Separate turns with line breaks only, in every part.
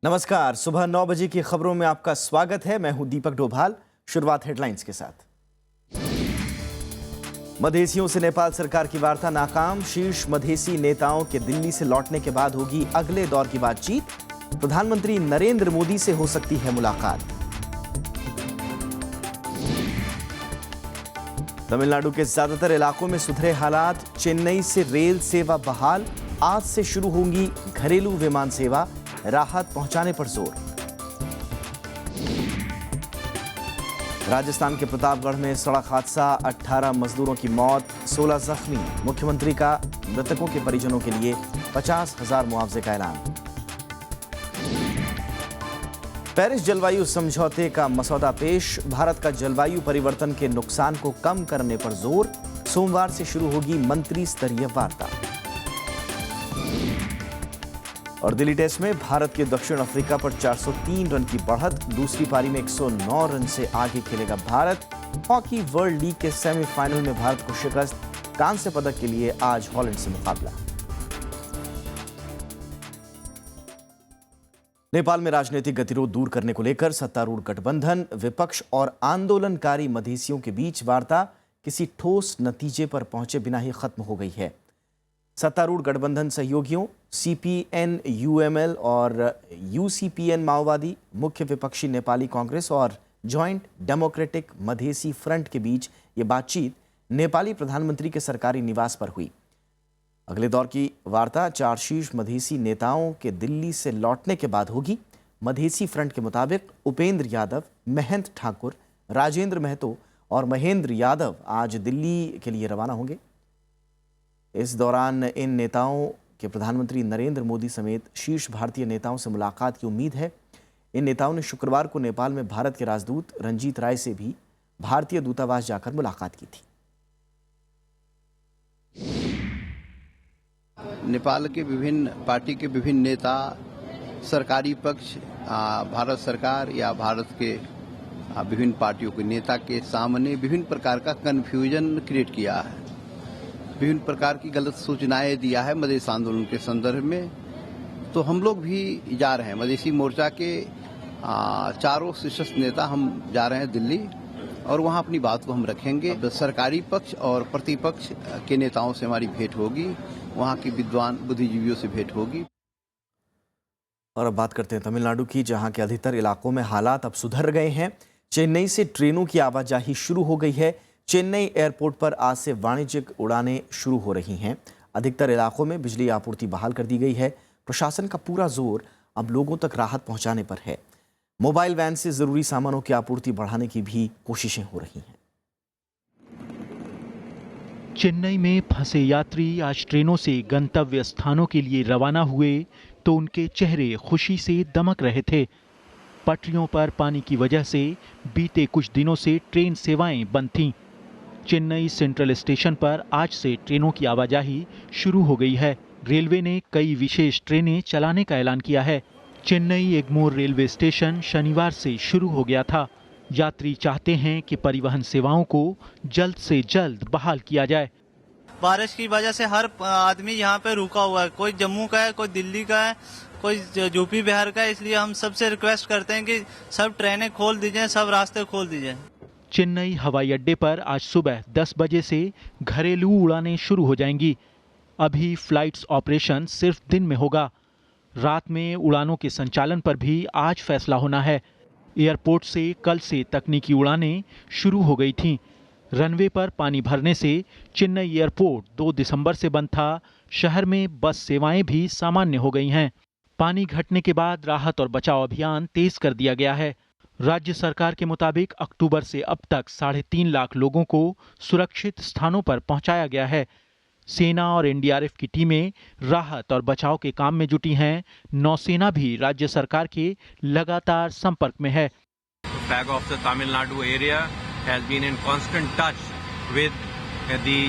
नमस्कार। सुबह 9 बजे की खबरों में आपका स्वागत है। मैं हूं दीपक डोभाल। शुरुआत हेडलाइंस के साथ। मधेसियों से नेपाल सरकार की वार्ता नाकाम। शीर्ष मधेसी नेताओं के दिल्ली से लौटने के बाद होगी अगले दौर की बातचीत। प्रधानमंत्री नरेंद्र मोदी से हो सकती है मुलाकात। तमिलनाडु के ज्यादातर इलाकों में सुधरे हालात। चेन्नई से रेल सेवा बहाल। आज से शुरू होंगी घरेलू विमान सेवा। राहत पहुंचाने पर जोर। राजस्थान के प्रतापगढ़ में सड़क हादसा। 18 मजदूरों की मौत, 16 जख्मी। मुख्यमंत्री का मृतकों के परिजनों के लिए 50,000 मुआवजे का ऐलान। पेरिस जलवायु समझौते का मसौदा पेश। भारत का जलवायु परिवर्तन के नुकसान को कम करने पर जोर। सोमवार से शुरू होगी मंत्री स्तरीय वार्ता। और दिल्ली टेस्ट में भारत के दक्षिण अफ्रीका पर 403 रन की बढ़त। दूसरी पारी में 109 रन से आगे खेलेगा भारत। हॉकी वर्ल्ड लीग के सेमीफाइनल में भारत को शिकस्त। कांस्य पदक के लिए आज हॉलैंड से मुकाबला। नेपाल में राजनीतिक गतिरोध दूर करने को लेकर सत्तारूढ़ गठबंधन, विपक्ष और आंदोलनकारी मधेसियों के बीच वार्ता किसी ठोस नतीजे पर पहुंचे बिना ही खत्म हो गई है। सत्तारूढ़ गठबंधन सहयोगियों सीपीएन यूएमएल और यूसीपीएन माओवादी, मुख्य विपक्षी नेपाली कांग्रेस और जॉइंट डेमोक्रेटिक मधेसी फ्रंट के बीच ये बातचीत नेपाली प्रधानमंत्री के सरकारी निवास पर हुई। अगले दौर की वार्ता 4 शीर्ष मधेसी नेताओं के दिल्ली से लौटने के बाद होगी। मधेसी फ्रंट के मुताबिक उपेंद्र यादव, महंत ठाकुर, राजेंद्र महतो और महेंद्र यादव आज दिल्ली के लिए रवाना होंगे। इस दौरान इन नेताओं के प्रधानमंत्री नरेंद्र मोदी समेत शीर्ष भारतीय नेताओं से मुलाकात की उम्मीद है। इन नेताओं ने शुक्रवार को नेपाल में भारत के राजदूत रंजीत राय से भी भारतीय दूतावास जाकर मुलाकात की थी।
नेपाल के विभिन्न पार्टी के विभिन्न नेता, सरकारी पक्ष, भारत सरकार या भारत के विभिन्न पार्टियों के नेता के सामने विभिन्न प्रकार का कन्फ्यूजन क्रिएट किया है, विभिन्न प्रकार की गलत सूचनाएं दिया है मधेसी आंदोलन के संदर्भ में। तो हम लोग भी जा रहे हैं, मधेसी मोर्चा के चारों शीर्ष नेता हम जा रहे हैं दिल्ली और वहां अपनी बात को हम रखेंगे। सरकारी पक्ष और प्रतिपक्ष के नेताओं से हमारी भेंट होगी, वहां के विद्वान बुद्धिजीवियों से भेंट होगी।
और अब बात करते हैं तमिलनाडु की, जहां के अधिकतर इलाकों में हालात अब सुधर गए हैं। चेन्नई से ट्रेनों की आवाजाही शुरू हो गई है। चेन्नई एयरपोर्ट पर आज से वाणिज्यिक उड़ानें शुरू हो रही हैं। अधिकतर इलाकों में बिजली आपूर्ति बहाल कर दी गई है। प्रशासन का पूरा जोर अब लोगों तक राहत पहुंचाने पर है। मोबाइल वैन से जरूरी सामानों की आपूर्ति बढ़ाने की भी कोशिशें हो रही हैं।
चेन्नई में फंसे यात्री आज ट्रेनों से गंतव्य स्थानों के लिए रवाना हुए तो उनके चेहरे खुशी से दमक रहे थे। पटरियों पर पानी की वजह से बीते कुछ दिनों से ट्रेन सेवाएं बंद थीं। चेन्नई सेंट्रल स्टेशन पर आज से ट्रेनों की आवाजाही शुरू हो गई है। रेलवे ने कई विशेष ट्रेनें चलाने का ऐलान किया है। चेन्नई एग्मोर रेलवे स्टेशन शनिवार से शुरू हो गया था। यात्री चाहते हैं कि परिवहन सेवाओं को जल्द से जल्द बहाल किया जाए।
बारिश की वजह से हर आदमी यहाँ पे रुका हुआ है, कोई जम्मू का है, कोई दिल्ली का है, कोई यूपी बिहार का है। इसलिए हम सबसे रिक्वेस्ट करते हैं कि सब ट्रेनें खोल दीजिए, सब रास्ते खोल दीजिए।
चेन्नई हवाई अड्डे पर आज सुबह 10 बजे से घरेलू उड़ानें शुरू हो जाएंगी। अभी फ्लाइट्स ऑपरेशन सिर्फ दिन में होगा। रात में उड़ानों के संचालन पर भी आज फैसला होना है। एयरपोर्ट से कल से तकनीकी उड़ानें शुरू हो गई थीं। रनवे पर पानी भरने से चेन्नई एयरपोर्ट 2 दिसंबर से बंद था। शहर में बस सेवाएं भी सामान्य हो गई हैं। पानी घटने के बाद राहत और बचाव अभियान तेज कर दिया गया है। राज्य सरकार के मुताबिक अक्टूबर से अब तक 3.5 लाख लोगों को सुरक्षित स्थानों पर पहुंचाया गया है। सेना और एनडीआरएफ की टीमें राहत और बचाव के काम में जुटी हैं। नौसेना भी राज्य सरकार के लगातार संपर्क में है।
Flag of the Tamil Nadu area has been in constant touch with the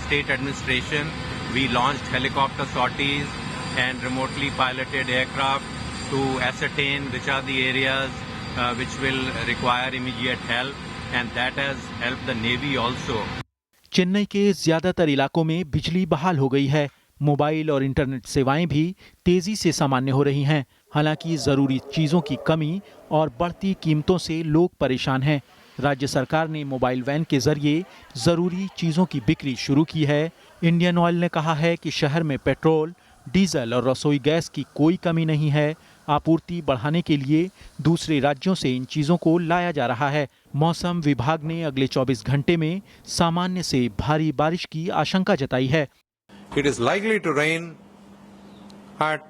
state administration. We launched helicopter sorties and remotely piloted aircraft to ascertain which are the areas which will require immediate help, and that has helped the Navy also.
Chennai के ज्यादातर इलाकों में बिजली बहाल हो गई है। Mobile और इंटरनेट सेवाएं भी तेजी से सामान्य हो रही हैं। हालांकि जरूरी चीजों की कमी और बढ़ती कीमतों से लोग परेशान हैं। राज्य सरकार ने मोबाइल वैन के जरिए जरूरी चीजों की बिक्री शुरू की है। इंडियन ऑयल ने कहा है कि शहर में पेट्रोल, डीजल और रसोई गैस की कोई कमी नहीं है। आपूर्ति बढ़ाने के लिए दूसरे राज्यों से इन चीजों को लाया जा रहा है। मौसम विभाग ने अगले 24 घंटे में सामान्य से भारी बारिश की आशंका जताई है।
It is likely to rain at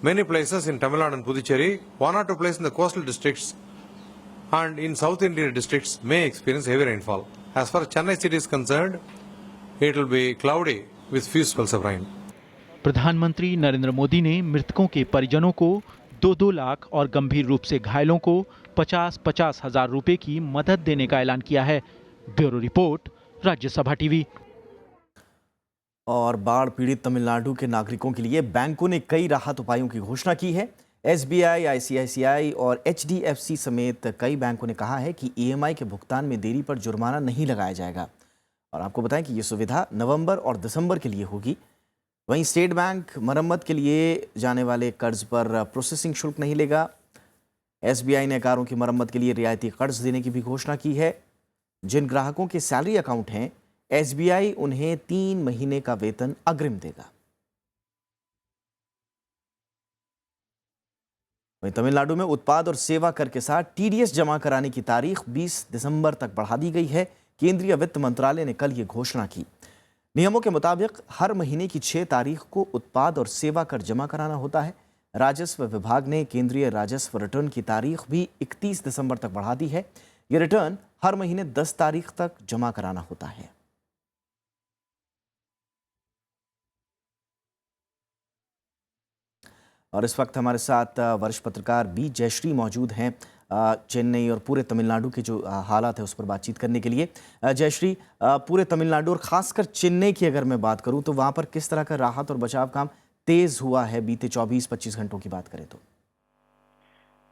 many places in Tamil Nadu and Puducherry. One or two places in the coastal districts and in South Indian districts may experience heavy rainfall. As far as Chennai city is concerned, it will be cloudy with few spells of rain.
प्रधानमंत्री नरेंद्र मोदी ने मृतकों के परिजनों को 2-2 लाख और गंभीर रूप से घायलों को 50-50 हजार रुपए की मदद देने का ऐलान किया है। Bureau report, Rajya Sabha TV.
और बाढ़ पीड़ित तमिलनाडु के नागरिकों के लिए बैंकों ने कई राहत उपायों की घोषणा की है। एसबीआई, आईसीआईसीआई और एचडीएफसी समेत कई बैंकों ने कहा है कि ईएमआई के भुगतान में देरी पर जुर्माना नहीं लगाया जाएगा। और आपको बताएं कि ये सुविधा नवंबर और दिसंबर के लिए होगी। वहीं स्टेट बैंक मरम्मत के लिए जाने वाले कर्ज पर प्रोसेसिंग शुल्क नहीं लेगा। एसबीआई ने कारों की मरम्मत के लिए रियायती कर्ज देने की भी घोषणा की है। जिन ग्राहकों के सैलरी अकाउंट हैं, एसबीआई उन्हें 3 महीने का वेतन अग्रिम देगा। वहीं तमिलनाडु में उत्पाद और सेवा कर के साथ टीडीएस जमा कराने की तारीख 20 दिसंबर तक बढ़ा दी गई है। केंद्रीय वित्त मंत्रालय ने कल ये घोषणा की। नियमों के मुताबिक हर महीने की 6 तारीख को उत्पाद और सेवा कर जमा कराना होता है। राजस्व विभाग ने केंद्रीय राजस्व रिटर्न की तारीख भी 31 दिसंबर तक बढ़ा दी है। ये रिटर्न हर महीने 10 तारीख तक जमा कराना होता है। और इस वक्त हमारे साथ वरिष्ठ पत्रकार बी जयश्री मौजूद हैं चेन्नई और पूरे तमिलनाडु के जो हालात है उस पर बातचीत करने के लिए। जयश्री, पूरे तमिलनाडु और खासकर चेन्नई की अगर मैं बात करूं तो वहां पर किस तरह का राहत और बचाव काम तेज हुआ है बीते 24-25 घंटों की बात करें तो?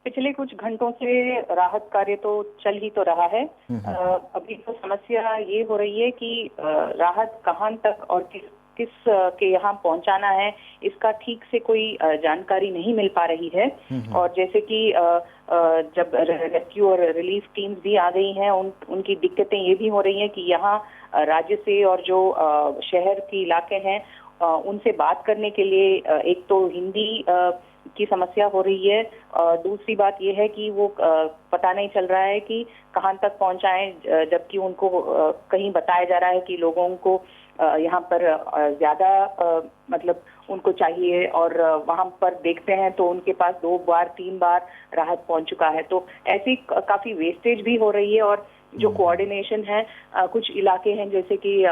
पिछले कुछ घंटों से राहत कार्य तो चल ही तो रहा है। अभी तो समस्या ये हो रही है कि राहत कहां तक और किस के यहाँ पहुंचाना है, इसका ठीक से कोई जानकारी नहीं मिल पा रही है। और जैसे कि जब रेस्क्यू और रिलीफ टीम्स भी आ गई हैं, उनकी दिक्कतें ये भी हो रही हैं कि यहाँ राज्य से और जो शहर के इलाके हैं उनसे बात करने के लिए एक तो हिंदी की समस्या हो रही है। दूसरी बात यह है कि वो पता नहीं चल रहा है कि कहां तक पहुंचाएं, जबकि उनको कहीं बताया जा रहा है कि लोगों को यहाँ पर ज्यादा मतलब उनको चाहिए, और वहां पर देखते हैं तो उनके पास 2 बार 3 बार राहत पहुंच चुका है। तो ऐसी काफी वेस्टेज भी हो रही है। और जो कोऑर्डिनेशन है, कुछ इलाके हैं जैसे कि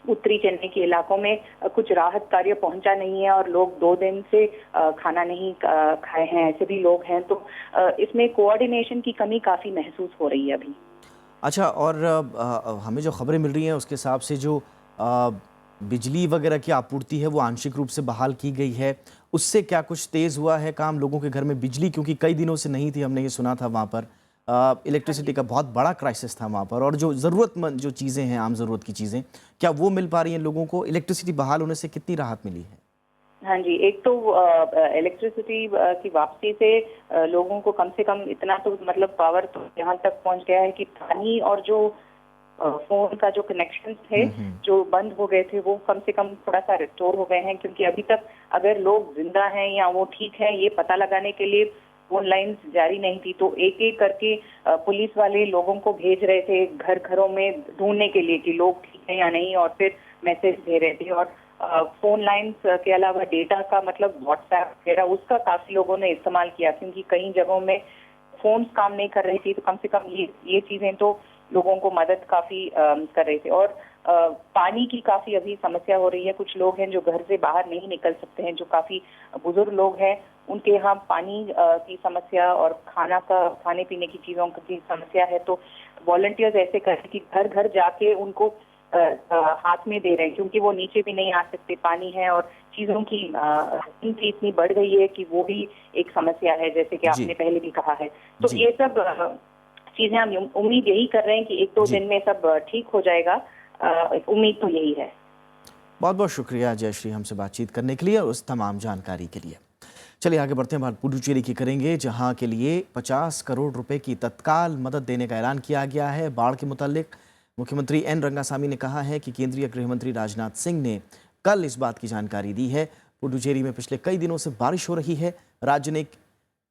उत्तरी चेन्नई के इलाकों में कुछ राहत कार्य पहुंचा नहीं है और लोग 2 दिन से खाना नहीं खाए हैं, ऐसे भी लोग हैं। तो इसमें कोऑर्डिनेशन की कमी काफी महसूस हो रही है अभी।
अच्छा, और हमें जो खबरें मिल रही हैं उसके हिसाब से जो बिजली वगैरह की आपूर्ति है वो आंशिक रूप से बहाल की गई है। उससे क्या कुछ तेज हुआ है काम लोगों के घर में बिजली, क्योंकि कई दिनों से नहीं थी, हमने ये सुना था वहाँ पर इलेक्ट्रिसिटी का बहुत बड़ा क्राइसिस था वहाँ पर। और जो ज़रूरतमंद जो चीज़ें हैं, आम ज़रूरत की चीज़ें, क्या वो मिल पा रही हैं लोगों को? इलेक्ट्रिसिटी बहाल होने से कितनी राहत मिली है?
हाँ जी, एक तो इलेक्ट्रिसिटी की वापसी से लोगों को कम से कम इतना तो मतलब पावर तो यहाँ तक पहुँच गया है कि पानी और जो फोन का जो कनेक्शन थे जो बंद हो गए थे वो कम से कम थोड़ा सा रिस्टोर हो गए हैं। क्योंकि अभी तक अगर लोग जिंदा हैं या वो ठीक है ये पता लगाने के लिए फोन लाइन्स जारी नहीं थी, तो एक एक करके पुलिस वाले लोगों को भेज रहे थे घरों में ढूंढने के लिए कि लोग ठीक है या नहीं, और फिर मैसेज दे रहे थे। और फोन लाइन्स के अलावा डेटा का मतलब व्हाट्सएप वगैरह उसका काफी लोगों ने इस्तेमाल किया, क्योंकि कई जगहों में फोन काम नहीं कर रही थी। तो कम से कम ये चीजें तो लोगों को मदद काफी कर रहे थे। और पानी की काफी अभी समस्या हो रही है। कुछ लोग हैं जो घर से बाहर नहीं निकल सकते हैं, जो काफी बुजुर्ग लोग हैं, उनके यहाँ पानी की समस्या और खाने पीने की चीजों की समस्या है। तो वॉलंटियर्स ऐसे कर रहे हैं कि घर घर जाके उनको हाथ में दे रहे हैं, क्योंकि वो नीचे भी नहीं आ सकते, पानी है और चीजों की कीमत इतनी बढ़ गई है कि वो भी एक समस्या है, जैसे कि आपने पहले भी कहा है। तो ये सब चीजें हम उम्मीद यही कर रहे हैं कि 1-2 दिन में सब ठीक हो जाएगा। उम्मीद तो यही है।
बहुत बहुत शुक्रिया जयश्री हमसे बातचीत करने के लिए और उस तमाम जानकारी के लिए। चलिए आगे बढ़ते हैं, बात पुडुचेरी की करेंगे, जहां के लिए 50 करोड़ रुपए की तत्काल मदद देने का ऐलान किया गया है। बाढ़ के मुतालिक मुख्यमंत्री एन रंगासामी ने कहा है कि केंद्रीय गृह मंत्री राजनाथ सिंह ने कल इस बात की जानकारी दी है। पुडुचेरी में पिछले कई दिनों से बारिश हो रही है। राज्य ने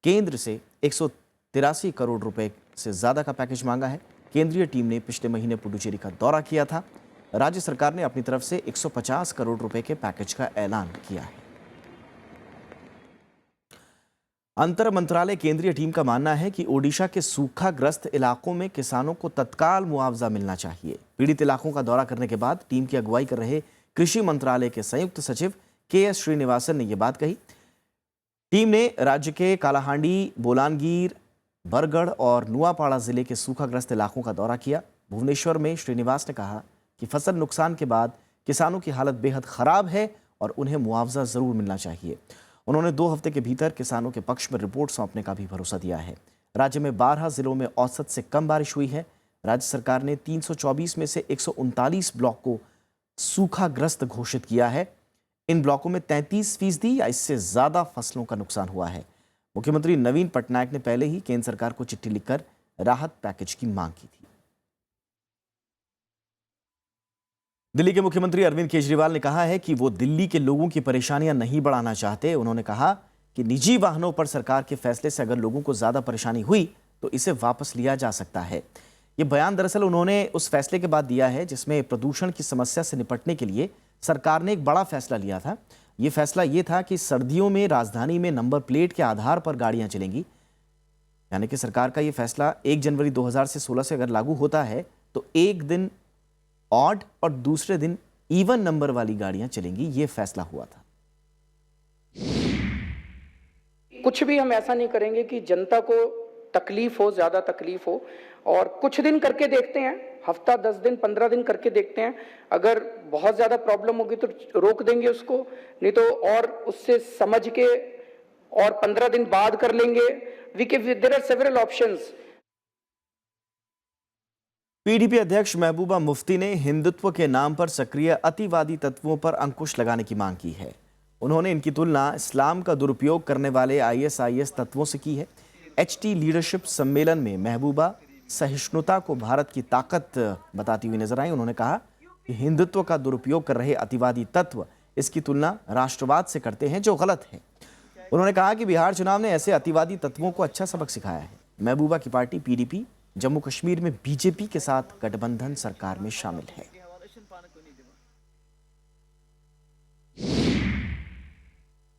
केंद्र से 183 करोड़ रुपए से ज़्यादा का पैकेज मांगा है। केंद्रीय टीम ने पिछले महीने पुडुचेरी का दौरा किया था। राज्य सरकार ने अपनी तरफ से 150 करोड़ रुपए के पैकेज का ऐलान किया है। अंतर मंत्रालय केंद्रीय टीम का मानना है कि ओडिशा के सूखाग्रस्त इलाकों में किसानों को तत्काल मुआवजा मिलना चाहिए। पीड़ित इलाकों का दौरा करने के बाद टीम की अगुवाई कर रहे कृषि मंत्रालय के संयुक्त सचिव के.एस. श्रीनिवासन ने यह बात कही। टीम ने राज्य के कालाहांडी, बोलांगीर, बरगढ़ और नुआपाड़ा जिले के सूखाग्रस्त इलाकों का दौरा किया। भुवनेश्वर में श्रीनिवास ने कहा कि फसल नुकसान के बाद किसानों की हालत बेहद खराब है और उन्हें मुआवजा जरूर मिलना चाहिए। उन्होंने 2 हफ्ते के भीतर किसानों के पक्ष में रिपोर्ट सौंपने का भी भरोसा दिया है। राज्य में 12 जिलों में औसत से कम बारिश हुई है। राज्य सरकार ने 324 में से 139 ब्लॉक को सूखाग्रस्त घोषित किया है। इन ब्लॉकों में 33% या इससे ज्यादा फसलों का नुकसान हुआ है। मुख्यमंत्री नवीन पटनायक ने पहले ही केंद्र सरकार को चिट्ठी लिखकर राहत पैकेज की मांग की थी। दिल्ली के मुख्यमंत्री अरविंद केजरीवाल ने कहा है कि वो दिल्ली के लोगों की परेशानियां नहीं बढ़ाना चाहते। उन्होंने कहा कि निजी वाहनों पर सरकार के फैसले से अगर लोगों को ज्यादा परेशानी हुई तो इसे वापस लिया जा सकता है। ये बयान दरअसल उन्होंने उस फैसले के बाद दिया है जिसमें प्रदूषण की समस्या से निपटने के लिए सरकार ने एक बड़ा फैसला लिया था। ये फैसला ये था कि सर्दियों में राजधानी में नंबर प्लेट के आधार पर गाड़ियां चलेंगी। यानी कि सरकार का ये फैसला 1 जनवरी 2016 से अगर लागू होता है तो एक दिन ऑड और दूसरे दिन इवन नंबर वाली गाड़ियां चलेंगी। ये फैसला हुआ था।
कुछ भी हम ऐसा नहीं करेंगे कि जनता को तकलीफ हो, ज्यादा तकलीफ हो, और कुछ दिन करके देखते हैं, हफ्ता 10 दिन 15 दिन करके देखते हैं। अगर बहुत ज्यादा प्रॉब्लम होगी तो रोक देंगे उसको, नहीं तो और उससे समझ के और 15 दिन बाद कर लेंगे। There are several options.
PDP अध्यक्ष महबूबा मुफ्ती ने हिंदुत्व के नाम पर सक्रिय अतिवादी तत्वों पर अंकुश लगाने की मांग की है। उन्होंने इनकी तुलना इस्लाम का दुरुपयोग करने वाले आईएसआईएस तत्वों से की है। एचटी लीडरशिप सम्मेलन में महबूबा सहिष्णुता को भारत की ताकत बताती हुई नजर आई। उन्होंने कहा कि हिंदुत्व का दुरुपयोग कर रहे अतिवादी तत्व इसकी तुलना राष्ट्रवाद से करते हैं, जो गलत है। उन्होंने कहा कि बिहार चुनाव ने ऐसे अतिवादी तत्वों को अच्छा सबक सिखाया है। महबूबा की पार्टी पीडीपी जम्मू कश्मीर में बीजेपी के साथ गठबंधन सरकार में शामिल है।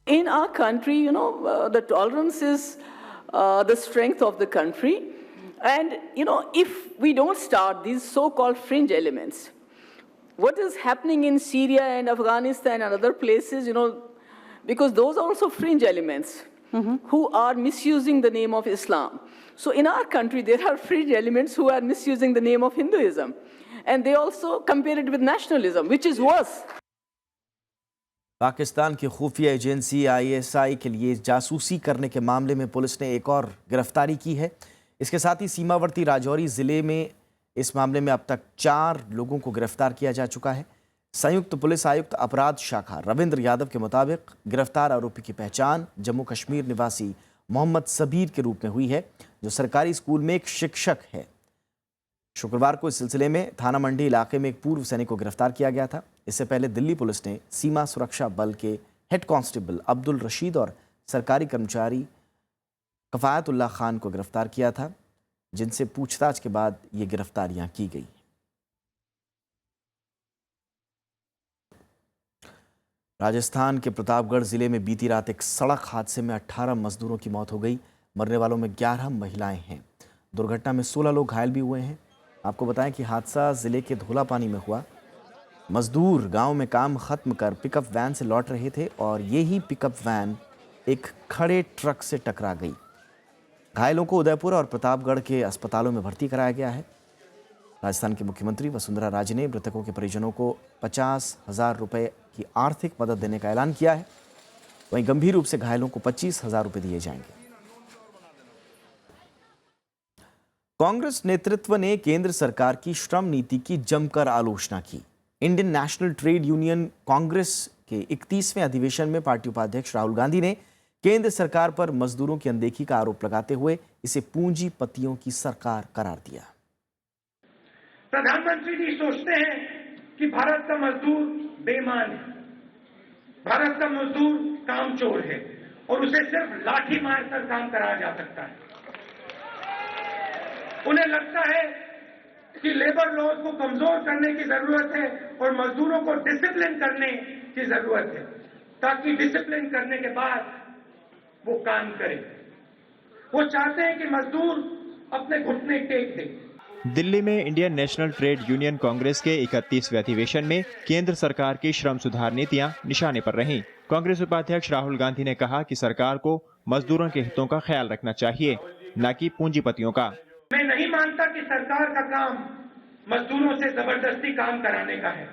In our country, the tolerance is the strength of the country. And, if we don't start these so-called fringe elements, what is happening in Syria and Afghanistan and other places, because those are also fringe elements who are misusing the name of Islam. So in our country, there are fringe elements who are misusing the name of Hinduism. And they also compare it with nationalism, which is worse.
Pakistan की खुफिया agency ISI के लिए जासूसी करने के मामले में police ने एक और गिरफ्तारी की है। इसके साथ ही सीमावर्ती राजौरी जिले में इस मामले में अब तक 4 लोगों को गिरफ्तार किया जा चुका है। संयुक्त पुलिस आयुक्त अपराध शाखा रविंद्र यादव के मुताबिक गिरफ्तार आरोपी की पहचान जम्मू कश्मीर निवासी मोहम्मद सबीर के रूप में हुई है, जो सरकारी स्कूल में एक शिक्षक है। शुक्रवार को इस सिलसिले में थाना मंडी इलाके में एक पूर्व सैनिक को गिरफ्तार किया गया था। इससे पहले दिल्ली पुलिस ने सीमा सुरक्षा बल के हेड कांस्टेबल अब्दुल रशीद और सरकारी कर्मचारी कफायतुल्लाह खान को गिरफ्तार किया था, जिनसे पूछताछ के बाद ये गिरफ्तारियां की गई। राजस्थान के प्रतापगढ़ जिले में बीती रात एक सड़क हादसे में 18 मजदूरों की मौत हो गई। मरने वालों में 11 महिलाएं हैं। दुर्घटना में 16 लोग घायल भी हुए हैं। आपको बताएं कि हादसा जिले के धोलापानी में हुआ। मजदूर गांव में काम खत्म कर पिकअप वैन से लौट रहे थे और यही पिकअप वैन एक खड़े ट्रक से टकरा गई। घायलों को उदयपुर और प्रतापगढ़ के अस्पतालों में भर्ती कराया गया है। राजस्थान के मुख्यमंत्री वसुंधरा राजे ने मृतकों के परिजनों को 50,000 रुपये की आर्थिक मदद देने का ऐलान किया है। वहीं गंभीर रूप से घायलों को 25,000 रुपये दिए जाएंगे। कांग्रेस नेतृत्व ने केंद्र सरकार की श्रम नीति की जमकर आलोचना की। Indian national trade union Congress के 31वें अधिवेशन में पार्टी उपाध्यक्ष राहुल गांधी ने केंद्र सरकार पर मजदूरों की अनदेखी का आरोप लगाते हुए इसे पूंजीपतियों की सरकार करार दिया।
प्रधानमंत्री जी सोचते हैं कि भारत का मजदूर बेईमान है, भारत का मजदूर कामचोर है और उसे सिर्फ लाठी मारकर काम कराया जा सकता है। उन्हें लगता है कि लेबर लॉज को कमजोर करने की जरूरत है और मजदूरों को डिसिप्लिन करने की जरूरत है, ताकि डिसिप्लिन करने के बाद वो काम करें। वो चाहते हैं कि मजदूर अपने घुटने टेक दें।
दिल्ली में Indian national trade union Congress के 31वें अधिवेशन में केंद्र सरकार की श्रम सुधार नीतियां निशाने पर रहीं। कांग्रेस उपाध्यक्ष राहुल गांधी ने कहा कि सरकार को मजदूरों के हितों का ख्याल रखना चाहिए, न कि पूंजीपतियों का।
मैं नहीं मानता कि सरकार का काम मजदूरों से जबरदस्ती काम कराने का है।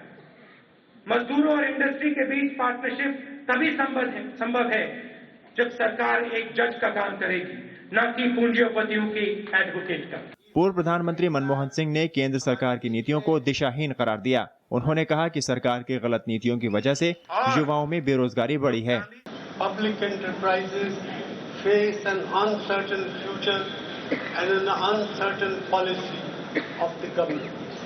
मजदूरों और इंडस्ट्री के बीच पार्टनरशिप तभी संभव है जब सरकार एक जज का काम करेगी, न कि पूंजीपतियों की एडवोकेट का।
पूर्व प्रधानमंत्री मनमोहन सिंह ने केंद्र सरकार की नीतियों को दिशाहीन करार दिया। उन्होंने कहा कि सरकार की गलत नीतियों की वजह से युवाओं में बेरोजगारी बढ़ी है।
Public enterprises face N uncertain future and an uncertain policy of the government.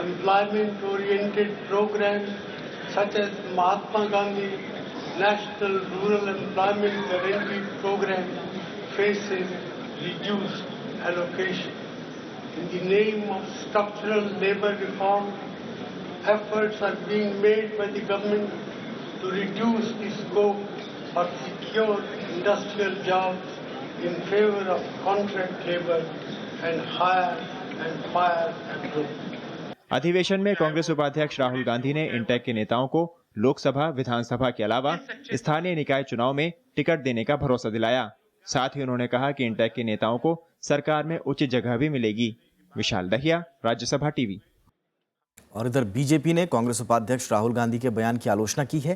Employment-oriented programs such as Mahatma Gandhi National Rural Employment Guarantee Program faces reduced allocation. In the name of structural labor reform, efforts are being made by the government to reduce the scope for secure industrial jobs in favor of contract labor and hire and fire approach.
अधिवेशन में कांग्रेस उपाध्यक्ष राहुल गांधी ने intake के नेताओं को लोकसभा, विधानसभा के अलावा स्थानीय निकाय चुनाव में टिकट देने का भरोसा दिलाया। साथ ही उन्होंने कहा कि इंटेक के नेताओं को सरकार में उचित जगह भी मिलेगी। विशाल दहिया, राज्यसभा टीवी।
और इधर बीजेपी ने कांग्रेस उपाध्यक्ष राहुल गांधी के बयान की आलोचना की है।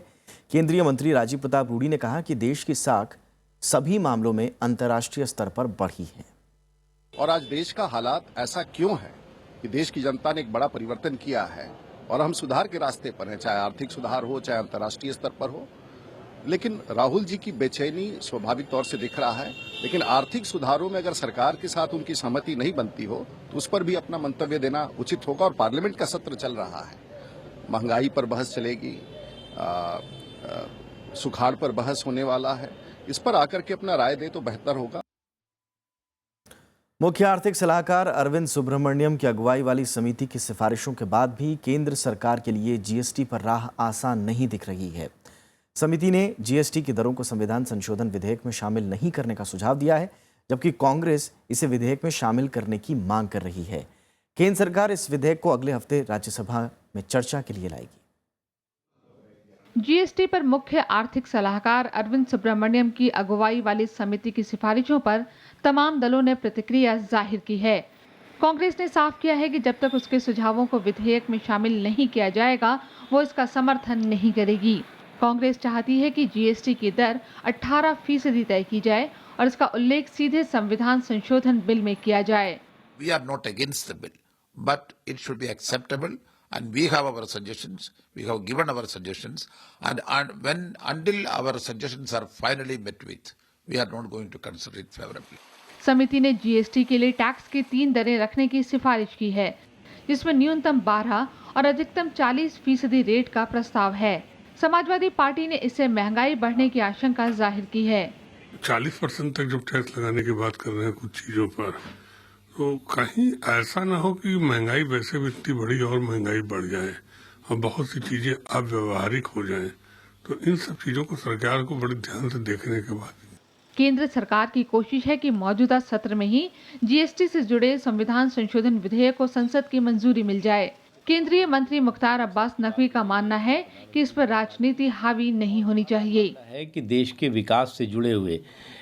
केंद्रीय मंत्री राजीव प्रताप रूडी ने कहा कि देश की साख सभी मामलों में अंतर्राष्ट्रीय स्तर पर बढ़ी है।
और आज देश का हालात ऐसा क्यों है कि देश की जनता ने एक बड़ा परिवर्तन किया है और हम सुधार के रास्ते पर हैं, चाहे आर्थिक सुधार हो, चाहे अंतर्राष्ट्रीय स्तर पर हो। लेकिन राहुल जी की बेचैनी स्वाभाविक तौर से दिख रहा है। लेकिन आर्थिक सुधारों में अगर सरकार के साथ उनकी सहमति नहीं बनती हो तो उस पर भी अपना मंतव्य देना उचित होगा। और पार्लियामेंट का सत्र चल रहा है, महंगाई पर बहस चलेगी, सुखाड़ पर बहस होने वाला है। इस पर आकर के अपना राय दे तो बेहतर होगा।
मुख्य आर्थिक सलाहकार अरविंद सुब्रमण्यम की अगुवाई वाली समिति की सिफारिशों के बाद भी केंद्र सरकार के लिए जीएसटी पर राह आसान नहीं दिख रही है। समिति ने जीएसटी की दरों को संविधान संशोधन विधेयक में शामिल नहीं करने का सुझाव दिया है, जबकि कांग्रेस इसे विधेयक में शामिल करने की मांग कर रही है। केंद्र सरकार इस विधेयक को अगले हफ्ते राज्यसभा में चर्चा के लिए लाएगी।
जीएसटी पर मुख्य आर्थिक सलाहकार अरविंद सुब्रमण्यम की अगुवाई वाली समिति की सिफारिशों पर तमाम दलों ने प्रतिक्रिया जाहिर की है। कांग्रेस ने साफ किया है कि जब तक उसके सुझावों को विधेयक में शामिल नहीं किया जाएगा वो इसका समर्थन नहीं करेगी। कांग्रेस चाहती है कि जीएसटी की दर 18% तय की जाए और इसका उल्लेख सीधे संविधान संशोधन बिल में किया जाए।
We are not against the bill, but it should be acceptable. And we have our suggestions, we have given our suggestions, and until our suggestions are finally met with, we are not going to consider it favorably.
समिति ने GST के लिए tax की 3 दरें रखने की सिफारिश की है, जिसमें न्यूनतम 12 और अधिकतम 40% रेट का प्रस्ताव है। समाजवादी पार्टी ने इससे महंगाई बढ़ने की आशंका जाहिर की है।
40% तक जब टैक्स लगाने की बात कर रहे हैं कुछ चीजों पर, तो कहीं ऐसा ना हो कि महंगाई वैसे भी इतनी बड़ी और महंगाई बढ़ जाए और बहुत सी चीजें अव्यवहारिक हो जाएं। तो इन सब चीजों को सरकार को बड़े ध्यान से देखने के बाद
केंद्र सरकार की कोशिश है कि मौजूदा सत्र में ही जीएसटी से जुड़े संविधान संशोधन विधेयक को संसद की मंजूरी मिल जाए। केंद्रीय मंत्री मुख्तार अब्बास नकवी का मानना है कि इस पर राजनीति हावी नहीं होनी चाहिए।
है कि देश के विकास से जुड़े हुए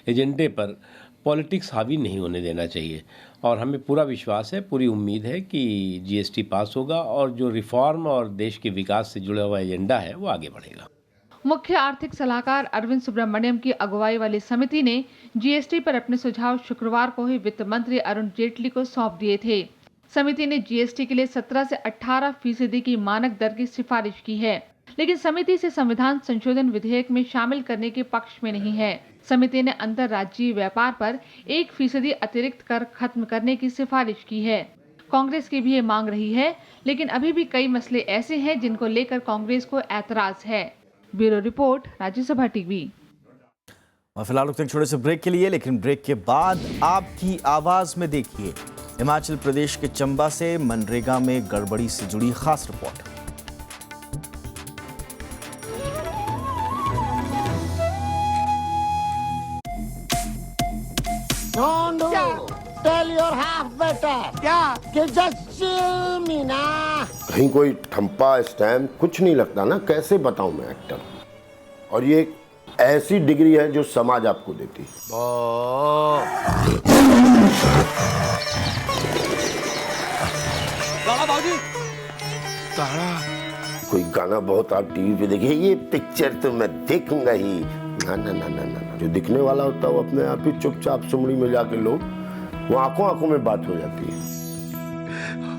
एजेंडे पर पॉलिटिक्स हावी नहीं होने देना चाहिए और हमें पूरा विश्वास है, पूरी उम्मीद है कि जीएसटी पास होगा और जो रिफॉर्म और देश के विकास से जुड़ा हुआ एजेंडा है वो आगे बढ़ेगा।
मुख्य आर्थिक सलाहकार अरविंद सुब्रमण्यम की अगुवाई वाली समिति ने जीएसटी पर अपने सुझाव शुक्रवार को ही वित्त मंत्री अरुण जेटली को सौंप दिए थे। समिति ने जीएसटी के लिए 17 से 18% की मानक दर की सिफारिश की है, लेकिन समिति से संविधान संशोधन विधेयक में शामिल करने के पक्ष में नहीं है। समिति ने अंतर्राज्यीय व्यापार पर 1% अतिरिक्त कर खत्म करने की सिफारिश की है। कांग्रेस की भी ये मांग रही है, लेकिन अभी भी कई मसले ऐसे हैं जिनको लेकर कांग्रेस को ऐतराज है। Bureau report, Rajya Sabha TV.
और फिलहाल रुकते हैं छोटे से ब्रेक के लिए, लेकिन ब्रेक के बाद आपकी आवाज में देखिए हिमाचल प्रदेश के चंबा से मनरेगा में गड़बड़ी से जुड़ी खास report.
Tell your half better. क्या? कि just chill me ना।
कहीं कोई ठंपा स्टैम्प कुछ नहीं लगता ना, कैसे बताऊं मैं एक्टर। और ये ऐसी डिग्री है जो समाज आपको देती है।
बाबूजी।
तारा। कोई गाना बहुत आप टीवी पे देखिए, ये पिक्चर तो मैं देखूंगा ही। ना ना ना ना ना, जो दिखने वाला होता है वो अपने आप ही चुपचाप सुमड़ी में जाके लोग वो आंखों आंखों में बात हो जाती है।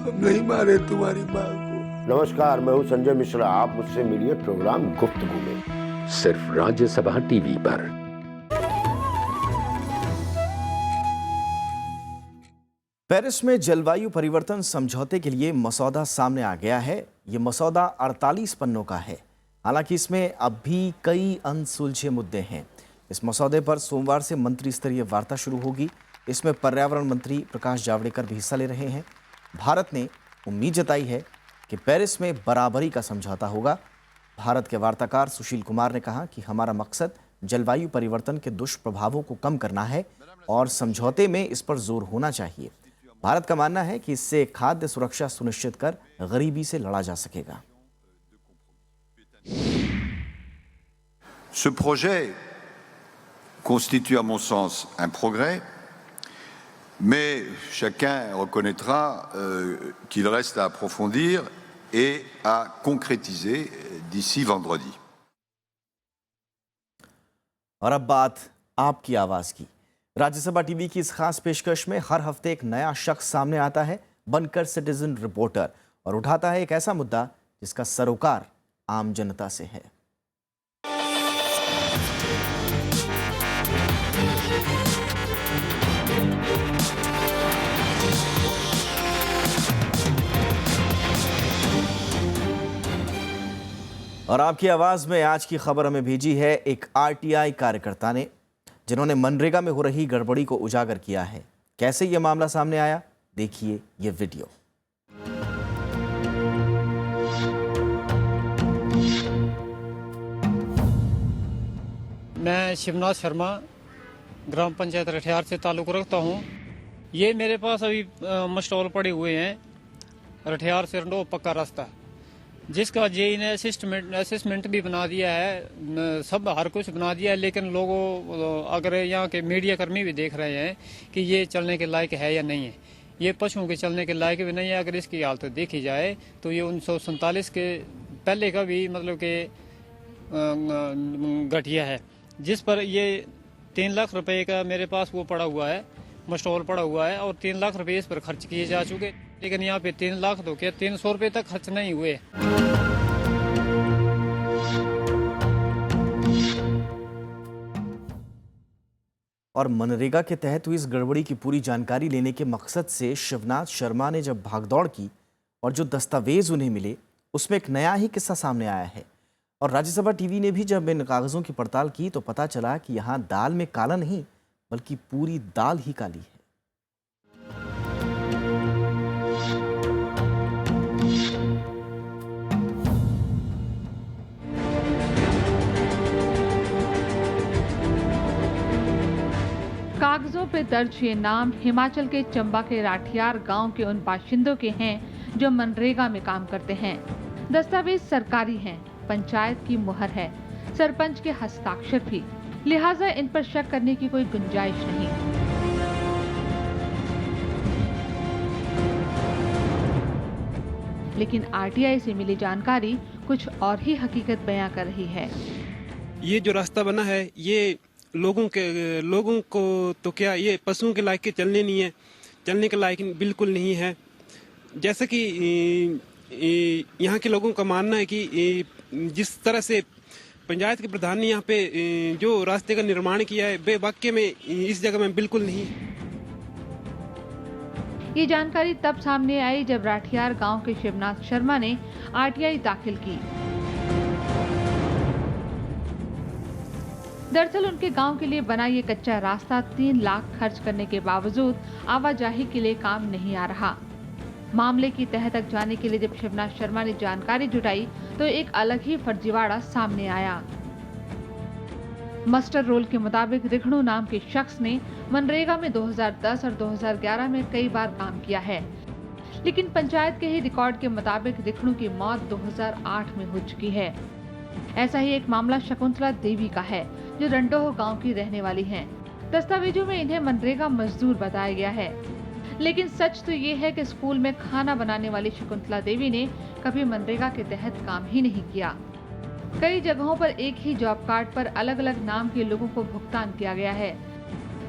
हम नहीं मारे तुम्हारी माँ को।
नमस्कार, मैं हूँ संजय मिश्रा। आप मुझसे मिलिए प्रोग्राम गुफ्तगू में,
सिर्फ राज्यसभा टीवी पर।
पेरिस में जलवायु परिवर्तन समझौते के लिए मसौदा सामने आ गया है। ये मसौदा 48 पन्नों का है। हालांकि इसमें अब भी कई अनसुलझे मुद्दे हैं। इस मसौदे पर सोमवार से मंत्री स्तरीय वार्ता शुरू होगी। इसमें पर्यावरण मंत्री प्रकाश जावड़ेकर भी हिस्सा ले रहे हैं। भारत ने उम्मीद जताई है कि पेरिस में बराबरी का समझौता होगा। भारत के वार्ताकार सुशील कुमार ने कहा कि हमारा मकसद जलवायु परिवर्तन के दुष्प्रभावों को कम करना है और समझौते में इस पर जोर होना चाहिए। भारत का मानना है कि इससे खाद्य सुरक्षा सुनिश्चित कर गरीबी से लड़ा जा सकेगा।
Ce projet constitue à mon sens un progrès, mais chacun reconnaîtra qu'il reste à approfondir et à concrétiser d'ici vendredi.
और अब बात आपकी आवाज की। राज्यसभा टीवी की इस खास पेशकश में हर हफ्ते एक नया शख्स सामने आता है, बनकर सिटीजन रिपोर्टर, और उठाता है एक ऐसा मुद्दा जिसका सरोकार आम जनता से है। और आपकी आवाज में आज की खबर हमें भेजी है एक आरटीआई कार्यकर्ता ने, जिन्होंने मनरेगा में हो रही गड़बड़ी को उजागर किया है। कैसे ये मामला सामने आया, देखिए ये वीडियो।
मैं शिवनाथ शर्मा ग्राम पंचायत रठियार से ताल्लुक़ रखता हूँ। ये मेरे पास अभी मस्टॉल पड़े हुए हैं, रठियार से रंडो पक्का रास्ता, जिसका जेई ने असेसमेंट भी बना दिया है, सब हर कुछ बना दिया है। लेकिन लोगों, अगर यहाँ के मीडिया कर्मी भी देख रहे हैं कि ये चलने के लायक है या नहीं है, ये पशुओं के चलने के लायक भी नहीं है। अगर इसकी हालत देखी जाए तो ये 1947 के पहले का भी मतलब कि गठिया है, जिस पर ये 3 लाख रुपए का मेरे पास वो पड़ा हुआ है, मस्टॉल पड़ा हुआ है, और 3 लाख रुपए इस पर खर्च किए जा चुके। लेकिन यहाँ पे 3 लाख तो क्या 300 रुपए तक खर्च नहीं हुए।
और मनरेगा के तहत हुई इस गड़बड़ी की पूरी जानकारी लेने के मकसद से शिवनाथ शर्मा ने जब भागदौड़ की और जो दस्तावेज उन्हें मिले उसमें एक नया ही किस्सा सामने आया है। और राज्यसभा टीवी ने भी जब इन कागजों की पड़ताल की तो पता चला कि यहाँ दाल में काला नहीं बल्कि पूरी दाल ही काली है।
कागजों पे दर्ज ये नाम हिमाचल के चंबा के राठियार गांव के उन बाशिंदों के हैं जो मनरेगा में काम करते हैं। दस्तावेज सरकारी हैं, पंचायत की मुहर है, सरपंच के हस्ताक्षर भी, लिहाजा इन पर शक करने की कोई गुंजाइश नहीं। लेकिन आरटीआई से मिली जानकारी कुछ और ही हकीकत बयां कर रही है।
ये जो रास्ता बना है ये लोगों को तो क्या, ये पशुओं के लायक के चलने नहीं है, चलने के लायक बिल्कुल नहीं है। जैसे कि यहाँ के लोगों का मानना है कि जिस तरह से पंचायत के प्रधान ने यहाँ पे जो रास्ते का निर्माण किया है वे वाकई में इस जगह में बिल्कुल नहीं।
ये जानकारी तब सामने आई जब राठियार गांव के शिवनाथ शर्मा ने आरटीआई दाखिल की। दरअसल उनके गांव के लिए बना ये कच्चा रास्ता 3 लाख खर्च करने के बावजूद आवाजाही के लिए काम नहीं आ रहा। मामले की तह तक जाने के लिए जब शिवनाथ शर्मा ने जानकारी जुटाई तो एक अलग ही फर्जीवाड़ा सामने आया। मस्टर रोल के मुताबिक रिखणु नाम के शख्स ने मनरेगा में 2010 और 2011 में कई बार काम किया है, लेकिन पंचायत के ही रिकॉर्ड के मुताबिक रिखणु की मौत 2008 में हो चुकी है। ऐसा ही एक मामला शकुंतला देवी का है, जो रंडोह गांव की रहने वाली हैं। दस्तावेजों में इन्हें मनरेगा मजदूर बताया गया है, लेकिन सच तो ये है कि स्कूल में खाना बनाने वाली शकुंतला देवी ने कभी मनरेगा के तहत काम ही नहीं किया। कई जगहों पर एक ही जॉब कार्ड पर अलग अलग नाम के लोगों को भुगतान किया गया है,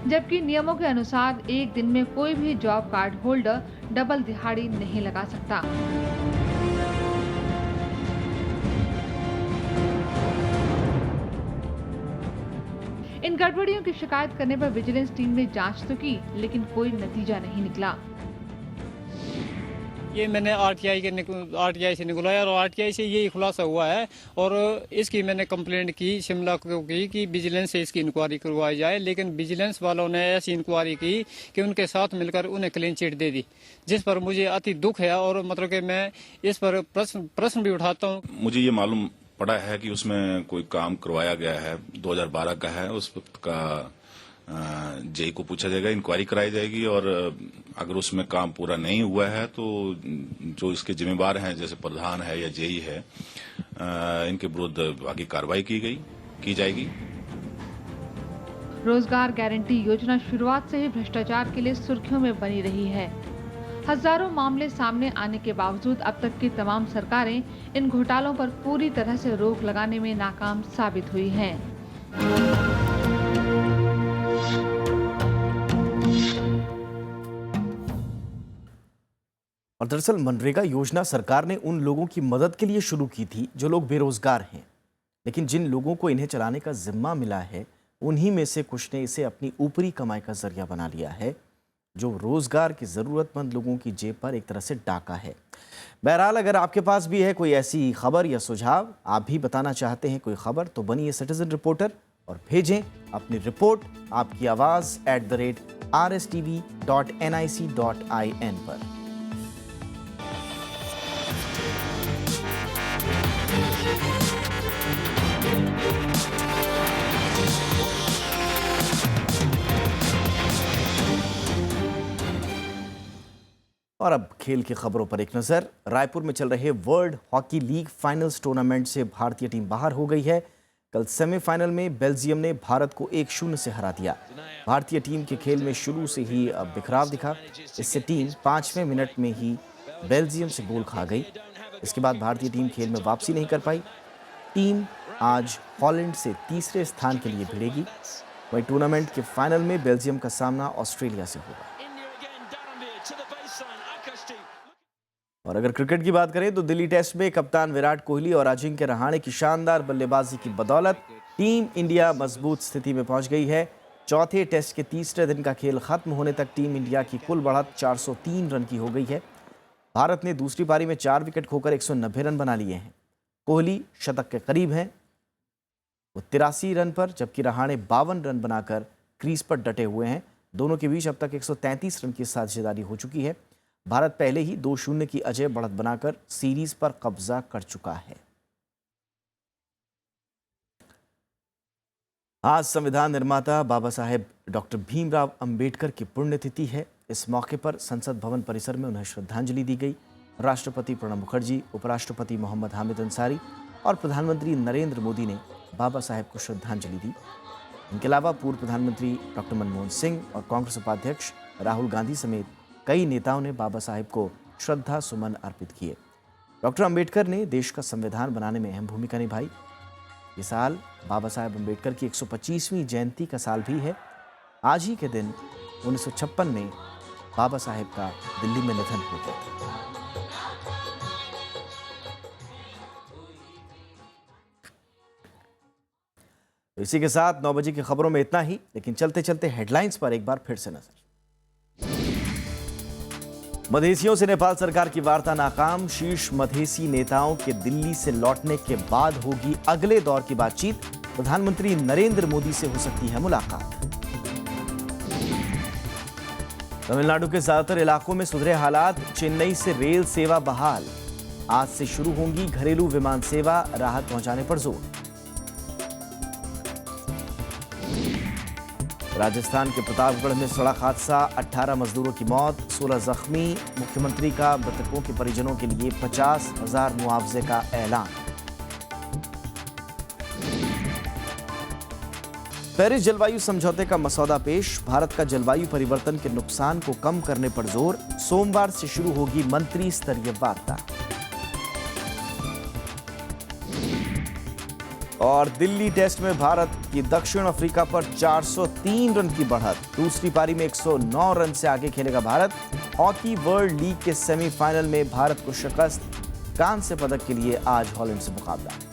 जबकि नियमों के अनुसार एक दिन में कोई भी जॉब कार्ड होल्डर डबल दिहाड़ी नहीं लगा सकता। इन गड़बड़ियों की शिकायत करने पर विजिलेंस टीम ने जांच तो की, लेकिन कोई नतीजा नहीं निकला।
ये मैंने आरटीआई से निकलवाया और आरटीआई से यही खुलासा हुआ है और इसकी मैंने कंप्लेंट की शिमला को की कि विजिलेंस से इसकी इंक्वायरी करवाई जाए, लेकिन विजिलेंस वालों ने ऐसी इंक्वायरी की कि उनके साथ मिलकर उन्हें क्लीन चिट दे दी, जिस पर मुझे अति दुख है और मतलब कि मैं इस पर प्रश्न भी उठाता हूँ।
मुझे ये मालूम पड़ा है कि उसमें कोई काम करवाया गया है, 2012 का है, उस वक्त का जेई को पूछा जाएगा, इंक्वायरी कराई जाएगी और अगर उसमें काम पूरा नहीं हुआ है तो जो इसके जिम्मेवार हैं जैसे प्रधान है या जेई है, इनके विरुद्ध आगे कार्रवाई की जाएगी।
रोजगार गारंटी योजना शुरुआत से ही भ्रष्टाचार के लिए सुर्खियों में बनी रही है। हजारों मामले सामने आने के बावजूद अब तक की तमाम सरकारें इन घोटालों पर पूरी तरह से रोक लगाने में नाकाम साबित हुई हैं।
और दरअसल मनरेगा योजना सरकार ने उन लोगों की मदद के लिए शुरू की थी जो लोग बेरोजगार हैं, लेकिन जिन लोगों को इन्हें चलाने का जिम्मा मिला है उन्हीं में से कुछ ने इसे अपनी ऊपरी कमाई का जरिया बना लिया है, जो रोजगार की जरूरतमंद लोगों की जेब पर एक तरह से डाका है। बहरहाल अगर आपके पास भी है कोई ऐसी खबर या सुझाव, आप भी बताना चाहते हैं कोई खबर, तो बनिए सिटीजन रिपोर्टर और भेजें अपनी रिपोर्ट आपकी आवाज @rstv.nic.in पर। और अब खेल की खबरों पर एक नजर। रायपुर में चल रहे world hockey league finals tournament से भारतीय टीम बाहर हो गई है। कल सेमीफाइनल में बेल्जियम ने भारत को 1-0 से हरा दिया। भारतीय टीम के खेल में शुरू से ही बिखराव दिखा, इससे टीम 5वें मिनट में ही बेल्जियम से गोल खा गई। इसके बाद भारतीय टीम खेल में वापसी नहीं कर पाई। टीम आज हॉलैंड से तीसरे स्थान के लिए भिड़ेगी। वहीं टूर्नामेंट के फाइनल में बेल्जियम का सामना ऑस्ट्रेलिया से होगा। और अगर क्रिकेट की बात करें तो दिल्ली टेस्ट में कप्तान विराट कोहली और अजिंक्य रहाणे की शानदार बल्लेबाजी की बदौलत टीम इंडिया मजबूत स्थिति में पहुंच गई है। चौथे टेस्ट के तीसरे दिन का खेल खत्म होने तक टीम इंडिया की कुल बढ़त 403 रन की हो गई है। भारत ने दूसरी पारी में 4 विकेट खोकर 190 रन बना लिए हैं। कोहली शतक के करीब हैं, वो 83 रन पर, जबकि रहाणे 52 रन बनाकर क्रीज पर डटे हुए हैं। दोनों के बीच अब तक 133 रन की साझेदारी हो चुकी है। भारत पहले ही 2-0 की अजय बढ़त बनाकर सीरीज पर कब्जा कर चुका है। आज संविधान निर्माता बाबा साहेब डॉक्टर भीमराव अंबेडकर की पुण्यतिथि है। इस मौके पर संसद भवन परिसर में उन्हें श्रद्धांजलि दी गई। राष्ट्रपति प्रणब मुखर्जी, उपराष्ट्रपति मोहम्मद हामिद अंसारी और प्रधानमंत्री नरेंद्र मोदी ने बाबा साहेब को श्रद्धांजलि दी। इनके अलावा पूर्व प्रधानमंत्री डॉक्टर मनमोहन सिंह और कांग्रेस उपाध्यक्ष राहुल गांधी समेत कई नेताओं ने बाबा साहेब को श्रद्धा सुमन अर्पित किए। डॉक्टर अंबेडकर ने देश का संविधान बनाने में अहम भूमिका निभाई। ये साल बाबा साहेब अंबेडकर की 125वीं जयंती का साल भी है। आज ही के दिन 1956 में बाबा साहेब का दिल्ली में निधन हो गया था। तो इसी के साथ 9 बजे की खबरों में इतना ही, लेकिन चलते चलते हेडलाइंस पर एक बार फिर से नजर। मधेसियों से नेपाल सरकार की वार्ता नाकाम। शीर्ष मधेसी नेताओं के दिल्ली से लौटने के बाद होगी अगले दौर की बातचीत। प्रधानमंत्री नरेंद्र मोदी से हो सकती है मुलाकात। तमिलनाडु के ज्यादातर इलाकों में सुधरे हालात। चेन्नई से रेल सेवा बहाल। आज से शुरू होंगी घरेलू विमान सेवा, राहत पहुंचाने पर जोर। राजस्थान के प्रतापगढ़ में सड़क हादसा, 18 मजदूरों की मौत, 16 जख्मी। मुख्यमंत्री का मृतकों के परिजनों के लिए 50,000 मुआवजे का ऐलान। पेरिस जलवायु समझौते का मसौदा पेश। भारत का जलवायु परिवर्तन के नुकसान को कम करने पर जोर। सोमवार से शुरू होगी मंत्री स्तरीय वार्ता। और दिल्ली टेस्ट में भारत की दक्षिण अफ्रीका पर 403 रन की बढ़त। दूसरी पारी में 109 रन से आगे खेलेगा भारत। हॉकी वर्ल्ड लीग के सेमीफाइनल में भारत को शिकस्त। कांस्य पदक के लिए आज हॉलैंड से मुकाबला।